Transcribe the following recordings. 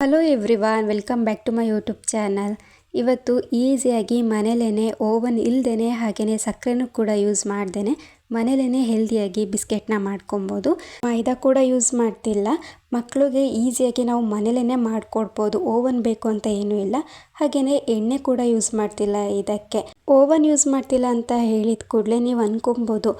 Hello everyone, welcome back to my YouTube channel. ಇವತ್ತು ಈಸಿಯಾಗಿ ಮನೇಲೇ ಓವನ್ ಇಲ್ಲದೇ ಹಾಗೆಯೇ ಸಕ್ಕರೆನೂ ಕೂಡ ಯೂಸ್ ಮಾಡ್ದೇ ಮನೇಲೇ ಹೆಲ್ದಿಯಾಗಿ ಬಿಸ್ಕೆಟ್ನ ಮಾಡ್ಕೊಬೋದು. ಮೈದಾ ಕೂಡ ಯೂಸ್ ಮಾಡ್ತಿಲ್ಲ. ಮಕ್ಕಳಿಗೆ ಈಸಿಯಾಗಿ ನಾವು ಮನೇಲೇ ಮಾಡಿಕೊಡ್ಬೋದು. ಓವನ್ ಬೇಕು ಅಂತ ಏನೂ ಇಲ್ಲ. ಹಾಗೆಯೇ ಎಣ್ಣೆ ಕೂಡ ಯೂಸ್ ಮಾಡ್ತಿಲ್ಲ. ಇದಕ್ಕೆ ಓವನ್ ಯೂಸ್ ಮಾಡ್ತಿಲ್ಲ ಅಂತ ಹೇಳಿದ ಕೂಡಲೇ ನೀವು ಅಂದ್ಕೊಬೋದು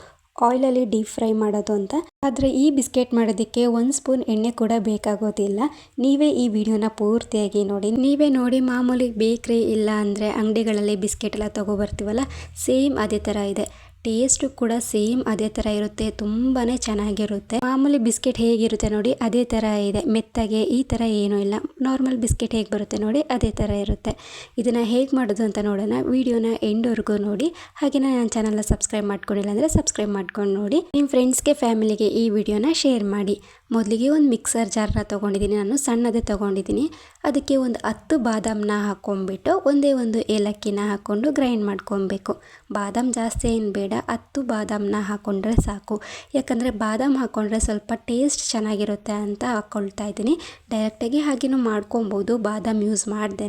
ಆಯಿಲಲ್ಲಿ ಡೀಪ್ ಫ್ರೈ ಮಾಡೋದು ಅಂತ. ಆದರೆ ಈ ಬಿಸ್ಕೆಟ್ ಮಾಡೋದಕ್ಕೆ 1 ಸ್ಪೂನ್ ಎಣ್ಣೆ ಕೂಡ ಬೇಕಾಗೋದಿಲ್ಲ. ನೀವೇ ಈ ವಿಡಿಯೋನ ಪೂರ್ತಿಯಾಗಿ ನೋಡಿ. ನೀವೇ ನೋಡಿ, ಮಾಮೂಲಿ ಬೇಕ್ರಿ ಇಲ್ಲ ಅಂದರೆ ಅಂಗಡಿಗಳಲ್ಲಿ ಬಿಸ್ಕೆಟ್ ಎಲ್ಲ ತೊಗೊಬರ್ತೀವಲ್ಲ, ಸೇಮ್ ಅದೇ ಥರ ಇದೆ. ಟೇಸ್ಟು ಕೂಡ ಸೇಮ್ ಅದೇ ಥರ ಇರುತ್ತೆ. ತುಂಬಾ ಚೆನ್ನಾಗಿರುತ್ತೆ. ಮಾಮೂಲಿ ಬಿಸ್ಕೆಟ್ ಹೇಗಿರುತ್ತೆ ನೋಡಿ ಅದೇ ಥರ ಇದೆ. ಮೆತ್ತಗೆ ಈ ಥರ ಏನೂ ಇಲ್ಲ. ನಾರ್ಮಲ್ ಬಿಸ್ಕೆಟ್ ಹೇಗೆ ಬರುತ್ತೆ ನೋಡಿ ಅದೇ ಥರ ಇರುತ್ತೆ. ಇದನ್ನು ಹೇಗೆ ಮಾಡೋದು ಅಂತ ನೋಡೋಣ. ವಿಡಿಯೋನ ಎಂಡ್ವರೆಗೂ ನೋಡಿ. ಹಾಗೆ ನನ್ನ ಚಾನಲ್ನ ಸಬ್ಸ್ಕ್ರೈಬ್ ಮಾಡ್ಕೊಂಡಿಲ್ಲ ಅಂದರೆ ಸಬ್ಸ್ಕ್ರೈಬ್ ಮಾಡ್ಕೊಂಡು ನೋಡಿ. ನಿಮ್ಮ ಫ್ರೆಂಡ್ಸ್ಗೆ, ಫ್ಯಾಮಿಲಿಗೆ ಈ ವಿಡಿಯೋನ ಶೇರ್ ಮಾಡಿ. ಮೊದಲಿಗೆ ಒಂದು ಮಿಕ್ಸರ್ ಜಾರ್ನ ತೊಗೊಂಡಿದ್ದೀನಿ. ನಾನು ಸಣ್ಣದೇ ತೊಗೊಂಡಿದ್ದೀನಿ. ಅದಕ್ಕೆ ಒಂದು 10 ಬಾದಾಮನ್ನ ಹಾಕ್ಕೊಂಬಿಟ್ಟು ಒಂದೇ ಒಂದು ಏಲಕ್ಕಿನ ಹಾಕ್ಕೊಂಡು ಗ್ರೈಂಡ್ ಮಾಡ್ಕೊಬೇಕು. ಬಾದಾಮ್ ಜಾಸ್ತಿ ಏನು ಬೇಡ, 10 ಬಾದಾಮನ್ನ ಹಾಕ್ಕೊಂಡ್ರೆ ಸಾಕು. ಯಾಕಂದರೆ ಬಾದಾಮ್ ಹಾಕ್ಕೊಂಡ್ರೆ ಸ್ವಲ್ಪ ಟೇಸ್ಟ್ ಚೆನ್ನಾಗಿರುತ್ತೆ ಅಂತ ಹಾಕ್ಕೊಳ್ತಾ ಇದ್ದೀನಿ. ಡೈರೆಕ್ಟಾಗಿ ಹಾಗೇನೂ ಮಾಡ್ಕೊಬೋದು, ಬಾದಾಮ್ ಯೂಸ್ ಮಾಡ್ದೇ.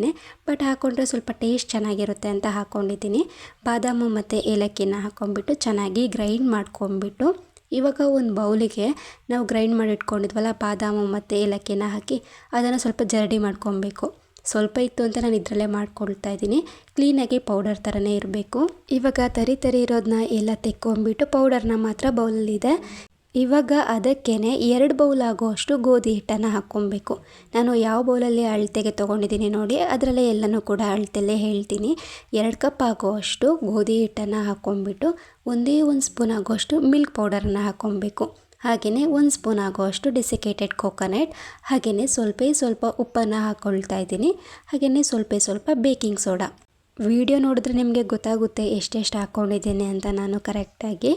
ಬಟ್ ಹಾಕ್ಕೊಂಡ್ರೆ ಸ್ವಲ್ಪ ಟೇಸ್ಟ್ ಚೆನ್ನಾಗಿರುತ್ತೆ ಅಂತ ಹಾಕ್ಕೊಂಡಿದ್ದೀನಿ. ಬಾದಾಮು ಮತ್ತು ಏಲಕ್ಕಿನ ಹಾಕ್ಕೊಂಬಿಟ್ಟು ಚೆನ್ನಾಗಿ ಗ್ರೈಂಡ್ ಮಾಡ್ಕೊಂಬಿಟ್ಟು ಇವಾಗ ಒಂದು ಬೌಲಿಗೆ ನಾವು ಗ್ರೈಂಡ್ ಮಾಡಿ ಇಟ್ಕೊಂಡಿದ್ವಲ್ಲ ಬಾದಾಮು ಮತ್ತು ಏಲಕ್ಕಿನ ಹಾಕಿ ಅದನ್ನು ಸ್ವಲ್ಪ ಜರಡಿ ಮಾಡ್ಕೊಬೇಕು. ಸ್ವಲ್ಪ ಇತ್ತು ಅಂತ ನಾನು ಇದರಲ್ಲೇ ಮಾಡ್ಕೊಳ್ತಾ ಇದ್ದೀನಿ. ಕ್ಲೀನಾಗಿ ಪೌಡರ್ ಥರನೇ ಇರಬೇಕು. ಇವಾಗ ತರಿ ಇರೋದನ್ನ ಎಲ್ಲ ತೆಕ್ಕೊಂಬಿಟ್ಟು ಪೌಡರ್ನ ಮಾತ್ರ ಬೌಲಲ್ಲಿದೆ. ಇವಾಗ ಅದಕ್ಕೇ 2 ಬೌಲ್ ಆಗೋಷ್ಟು ಗೋಧಿ ಹಿಟ್ಟನ್ನು ಹಾಕ್ಕೊಬೇಕು. ನಾನು ಯಾವ ಬೌಲಲ್ಲಿ ಅಳತೆಗೆ ತೊಗೊಂಡಿದ್ದೀನಿ ನೋಡಿ ಅದರಲ್ಲೇ ಎಲ್ಲನೂ ಕೂಡ ಅಳತೆಲ್ಲೇ ಹೇಳ್ತೀನಿ. 2 ಕಪ್ ಆಗೋಷ್ಟು ಗೋಧಿ ಹಿಟ್ಟನ್ನು ಹಾಕ್ಕೊಂಬಿಟ್ಟು ಒಂದೇ 1 ಸ್ಪೂನ್ ಆಗೋಷ್ಟು ಮಿಲ್ಕ್ ಪೌಡರನ್ನು ಹಾಕ್ಕೊಬೇಕು. ಹಾಗೆಯೇ 1 ಸ್ಪೂನ್ ಆಗೋಷ್ಟು ಡೆಸಿಕೇಟೆಡ್ ಕೋಕೋನಟ್, ಹಾಗೆಯೇ ಸ್ವಲ್ಪ ಉಪ್ಪನ್ನು ಹಾಕ್ಕೊಳ್ತಾ ಇದ್ದೀನಿ. ಹಾಗೆಯೇ ಸ್ವಲ್ಪ ಬೇಕಿಂಗ್ ಸೋಡಾ. ವಿಡಿಯೋ ನೋಡಿದ್ರೆ ನಿಮಗೆ ಗೊತ್ತಾಗುತ್ತೆ ಎಷ್ಟೆಷ್ಟು ಹಾಕ್ಕೊಂಡಿದ್ದೀನಿ ಅಂತ. ನಾನು ಕರೆಕ್ಟಾಗಿ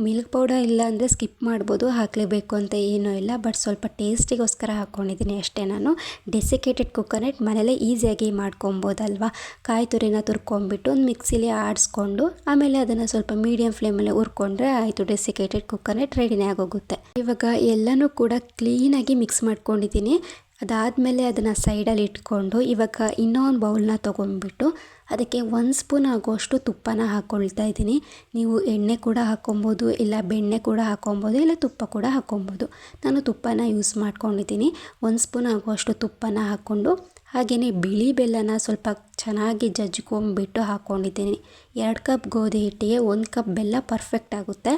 ಮಿಲ್ಕ್ ಪೌಡರ್ ಇಲ್ಲ ಅಂದರೆ ಸ್ಕಿಪ್ ಮಾಡ್ಬೋದು, ಹಾಕಲೇಬೇಕು ಅಂತ ಏನೂ ಇಲ್ಲ. ಬಟ್ ಸ್ವಲ್ಪ ಟೇಸ್ಟಿಗೋಸ್ಕರ ಹಾಕ್ಕೊಂಡಿದ್ದೀನಿ ಅಷ್ಟೇ. ನಾನು ಡೆಸಿಕೇಟೆಡ್ ಕೊಕೊನಟ್ ಮನೇಲೇ ಈಸಿಯಾಗಿ ಮಾಡ್ಕೊಬೋದಲ್ವ. ಕಾಯಿ ತುರಿನ ತುರ್ಕೊಂಬಿಟ್ಟು ಒಂದು ಮಿಕ್ಸಿಲಿ ಆಡಿಸ್ಕೊಂಡು ಆಮೇಲೆ ಅದನ್ನು ಸ್ವಲ್ಪ ಮೀಡಿಯಮ್ ಫ್ಲೇಮಲ್ಲಿ ಹುರ್ಕೊಂಡ್ರೆ ಆಯಿತು, ಡೆಸಿಕೇಟೆಡ್ ಕೊಕೊನಟ್ ರೆಡಿನೇ ಆಗೋಗುತ್ತೆ. ಇವಾಗ ಎಲ್ಲನೂ ಕೂಡ ಕ್ಲೀನಾಗಿ ಮಿಕ್ಸ್ ಮಾಡ್ಕೊಂಡಿದ್ದೀನಿ. ಅದಾದಮೇಲೆ ಅದನ್ನು ಸೈಡಲ್ಲಿ ಇಟ್ಕೊಂಡು ಇವಾಗ ಇನ್ನೊಂದು ಬೌಲ್ನ ತೊಗೊಂಡ್ಬಿಟ್ಟು ಅದಕ್ಕೆ 1 ಸ್ಪೂನ್ ಆಗೋಷ್ಟು ತುಪ್ಪನ ಹಾಕ್ಕೊಳ್ತಾ ಇದ್ದೀನಿ. ನೀವು ಎಣ್ಣೆ ಕೂಡ ಹಾಕ್ಕೊಬೋದು, ಇಲ್ಲ ಬೆಣ್ಣೆ ಕೂಡ ಹಾಕ್ಕೊಬೋದು, ಇಲ್ಲ ತುಪ್ಪ ಕೂಡ ಹಾಕ್ಕೊಬೋದು. ನಾನು ತುಪ್ಪನ ಯೂಸ್ ಮಾಡ್ಕೊಂಡಿದ್ದೀನಿ. 1 ಸ್ಪೂನ್ ಆಗೋಷ್ಟು ತುಪ್ಪನ ಹಾಕ್ಕೊಂಡು ಹಾಗೆಯೇ ಬಿಳಿ ಬೆಲ್ಲನ ಸ್ವಲ್ಪ ಚೆನ್ನಾಗಿ ಜಜ್ಕೊಂಬಿಟ್ಟು ಹಾಕ್ಕೊಂಡಿದ್ದೀನಿ. 2 ಕಪ್ ಗೋಧಿ ಹಿಟ್ಟಿಗೆ 1 ಕಪ್ ಬೆಲ್ಲ ಪರ್ಫೆಕ್ಟ್ ಆಗುತ್ತೆ.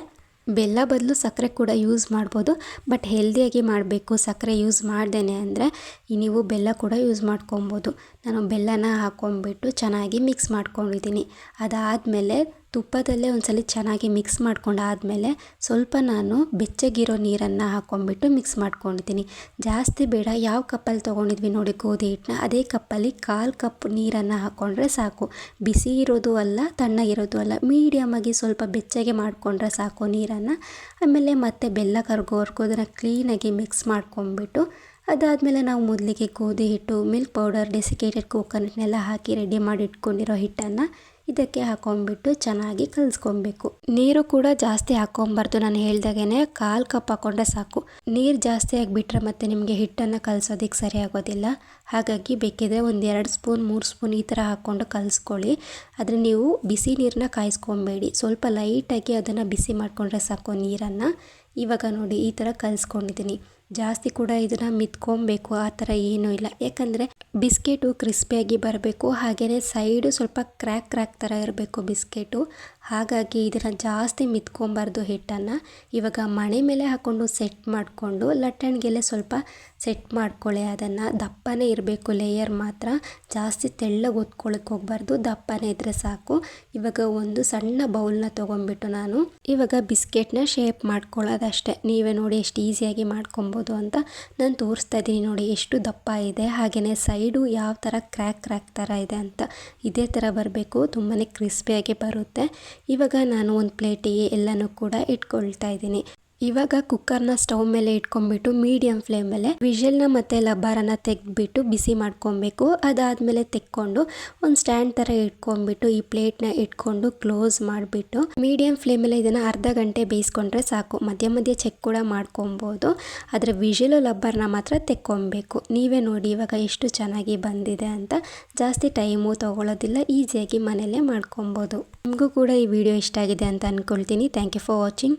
ಬೆಲ್ಲ ಬದಲು ಸಕ್ಕರೆ ಕೂಡ ಯೂಸ್ ಮಾಡ್ಬೋದು, ಬಟ್ ಹೆಲ್ದಿಯಾಗಿ ಮಾಡಬೇಕು. ಸಕ್ಕರೆ ಯೂಸ್ ಮಾಡ್ದೇ ಅಂದರೆ ನೀವು ಬೆಲ್ಲ ಕೂಡ ಯೂಸ್ ಮಾಡ್ಕೊಬೋದು. ನಾನು ಬೆಲ್ಲನ ಹಾಕ್ಕೊಂಬಿಟ್ಟು ಚೆನ್ನಾಗಿ ಮಿಕ್ಸ್ ಮಾಡ್ಕೊಂಡಿದ್ದೀನಿ. ಅದಾದಮೇಲೆ ತುಪ್ಪದಲ್ಲೇ ಒಂದ್ಸಲ ಚೆನ್ನಾಗಿ ಮಿಕ್ಸ್ ಮಾಡ್ಕೊಂಡಾದಮೇಲೆ ಸ್ವಲ್ಪ ನಾನು ಬೆಚ್ಚಗಿರೋ ನೀರನ್ನು ಹಾಕ್ಕೊಂಬಿಟ್ಟು ಮಿಕ್ಸ್ ಮಾಡ್ಕೊಂಡಿದ್ದೀನಿ. ಜಾಸ್ತಿ ಬೇಡ. ಯಾವ ಕಪ್ಪಲ್ಲಿ ತೊಗೊಂಡಿದ್ವಿ ನೋಡಿ ಗೋಧಿ ಹಿಟ್ಟನ್ನ, ಅದೇ ಕಪ್ಪಲ್ಲಿ 1/4 ಕಪ್ ನೀರನ್ನು ಹಾಕ್ಕೊಂಡ್ರೆ ಸಾಕು. ಬಿಸಿ ಇರೋದು ಅಲ್ಲ, ತಣ್ಣಗಿರೋದು ಅಲ್ಲ, ಮೀಡಿಯಮಾಗಿ ಸ್ವಲ್ಪ ಬೆಚ್ಚಗೆ ಮಾಡಿಕೊಂಡ್ರೆ ಸಾಕು ನೀರನ್ನು. ಆಮೇಲೆ ಮತ್ತೆ ಬೆಲ್ಲ ಕರ್ಗೋವರೆಗೂ ಅದನ್ನು ಕ್ಲೀನಾಗಿ ಮಿಕ್ಸ್ ಮಾಡ್ಕೊಂಬಿಟ್ಟು ಅದಾದಮೇಲೆ ನಾವು ಮೊದಲಿಗೆ ಗೋಧಿ ಹಿಟ್ಟು, ಮಿಲ್ಕ್ ಪೌಡರ್, ಡೆಸಿಕೇಟೆಡ್ ಕೋಕೋನಟ್ನೆಲ್ಲ ಹಾಕಿ ರೆಡಿ ಮಾಡಿ ಇಟ್ಕೊಂಡಿರೋ ಹಿಟ್ಟನ್ನು ಇದಕ್ಕೆ ಹಾಕ್ಕೊಂಬಿಟ್ಟು ಚೆನ್ನಾಗಿ ಕಲಿಸ್ಕೊಬೇಕು. ನೀರು ಕೂಡ ಜಾಸ್ತಿ ಹಾಕ್ಕೊಬಾರ್ದು. ನಾನು ಹೇಳ್ದಾಗೇ 1/4 ಕಪ್ ಹಾಕ್ಕೊಂಡ್ರೆ ಸಾಕು. ನೀರು ಜಾಸ್ತಿ ಆಗಿಬಿಟ್ರೆ ಮತ್ತು ನಿಮಗೆ ಹಿಟ್ಟನ್ನು ಕಲಿಸೋದಕ್ಕೆ ಸರಿ ಆಗೋದಿಲ್ಲ. ಹಾಗಾಗಿ ಬೇಕಿದ್ರೆ ಒಂದು 2 ಸ್ಪೂನ್ 3 ಸ್ಪೂನ್ ಈ ಥರ ಹಾಕ್ಕೊಂಡು ಕಲಿಸ್ಕೊಳ್ಳಿ. ಆದರೆ ನೀವು ಬಿಸಿ ನೀರನ್ನ ಕಾಯಿಸ್ಕೊಬೇಡಿ, ಸ್ವಲ್ಪ ಲೈಟಾಗಿ ಅದನ್ನು ಬಿಸಿ ಮಾಡಿಕೊಂಡ್ರೆ ಸಾಕು ನೀರನ್ನು. ಇವಾಗ ನೋಡಿ ಈ ಥರ ಕಲಿಸ್ಕೊಂಡಿದ್ದೀನಿ. ಜಾಸ್ತಿ ಕೂಡ ಇದನ್ನು ಮಿತ್ಕೊಬೇಕು ಆ ಥರ ಏನೂ ಇಲ್ಲ. ಯಾಕಂದರೆ ಬಿಸ್ಕೆಟು ಕ್ರಿಸ್ಪಿಯಾಗಿ ಬರಬೇಕು, ಹಾಗೆಯೇ ಸೈಡು ಸ್ವಲ್ಪ ಕ್ರ್ಯಾಕ್ ಥರ ಇರಬೇಕು ಬಿಸ್ಕೆಟು. ಹಾಗಾಗಿ ಇದನ್ನು ಜಾಸ್ತಿ ಮಿತ್ಕೊಬಾರ್ದು ಹಿಟ್ಟನ್ನು. ಇವಾಗ ಮಣೆ ಮೇಲೆ ಹಾಕ್ಕೊಂಡು ಸೆಟ್ ಮಾಡಿಕೊಂಡು ಲಟ್ಟಣಿಗೆಲೆ ಸ್ವಲ್ಪ ಸೆಟ್ ಮಾಡ್ಕೊಳ್ಳಿ. ಅದನ್ನು ದಪ್ಪನೇ ಇರಬೇಕು, ಲೇಯರ್ ಮಾತ್ರ ಜಾಸ್ತಿ ತೆಳ್ಳಗೆ ಒತ್ಕೊಳ್ಳೋಕೆ ಹೋಗಬಾರ್ದು, ದಪ್ಪನೇ ಇದ್ದರೆ ಸಾಕು. ಇವಾಗ ಒಂದು ಸಣ್ಣ ಬೌಲ್ನ ತೊಗೊಂಡ್ಬಿಟ್ಟು ನಾನು ಇವಾಗ ಬಿಸ್ಕೆಟ್ನ ಶೇಪ್ ಮಾಡ್ಕೊಳ್ಳೋದಷ್ಟೇ. ನೀವೇ ನೋಡಿ ಎಷ್ಟು ಈಸಿಯಾಗಿ ಮಾಡ್ಕೊಬೋದು ಅಂತ ನಾನು ತೋರಿಸ್ತಾ ಇದ್ದೀನಿ. ನೋಡಿ ಎಷ್ಟು ದಪ್ಪ ಇದೆ, ಹಾಗೆಯೇ ಸೈಡು ಯಾವ ಥರ ಕ್ರ್ಯಾಕ್ ಥರ ಇದೆ ಅಂತ. ಇದೇ ಥರ ಬರಬೇಕು, ತುಂಬಾ ಕ್ರಿಸ್ಪಿಯಾಗಿ ಬರುತ್ತೆ. ಇವಾಗ ನಾನು ಒಂದು ಪ್ಲೇಟಿಗೆ ಎಲ್ಲನೂ ಕೂಡ ಇಟ್ಕೊಳ್ತಾ ಇದ್ದೀನಿ. ಇವಾಗ ಕುಕ್ಕರ್ನ ಸ್ಟವ್ ಮೇಲೆ ಇಟ್ಕೊಂಡ್ಬಿಟ್ಟು ಮೀಡಿಯಂ ಫ್ಲೇಮ್ ಮೇಲೆ ವಿಷಲ್ನ ಮತ್ತೆ ಲಬ್ಬಾರನ ತೆಗೆದ್ಬಿಟ್ಟು ಬಿಸಿ ಮಾಡ್ಕೊಬೇಕು. ಅದಾದ್ಮೇಲೆ ತೆಕ್ಕೊಂಡು ಒಂದು ಸ್ಟ್ಯಾಂಡ್ ತರ ಇಟ್ಕೊಂಡ್ಬಿಟ್ಟು ಈ ಪ್ಲೇಟ್ನ ಇಟ್ಕೊಂಡು ಕ್ಲೋಸ್ ಮಾಡಿಬಿಟ್ಟು ಮೀಡಿಯಂ ಫ್ಲೇಮ್ ಮೇಲೆ ಇದನ್ನ ಅರ್ಧ ಗಂಟೆ ಬೇಯಿಸ್ಕೊಂಡ್ರೆ ಸಾಕು. ಮಧ್ಯ ಮಧ್ಯ ಚೆಕ್ ಕೂಡ ಮಾಡ್ಕೊಬಹುದು. ಆದರೆ ವಿಷಲ್ ಲಬ್ಬರ್ನ ಮಾತ್ರ ತೆಕ್ಕೊಬೇಕು. ನೀವೇ ನೋಡಿ ಇವಾಗ ಎಷ್ಟು ಚೆನ್ನಾಗಿ ಬಂದಿದೆ ಅಂತ. ಜಾಸ್ತಿ ಟೈಮು ತಗೊಳ್ಳೋದಿಲ್ಲ, ಈಸಿಯಾಗಿ ಮನೆಯಲ್ಲೇ ಮಾಡ್ಕೊಬೋದು. ನಿಮಗೂ ಕೂಡ ಈ ವಿಡಿಯೋ ಇಷ್ಟ ಆಗಿದೆ ಅಂತ ಅನ್ಕೊಳ್ತೀನಿ. Thank you for watching.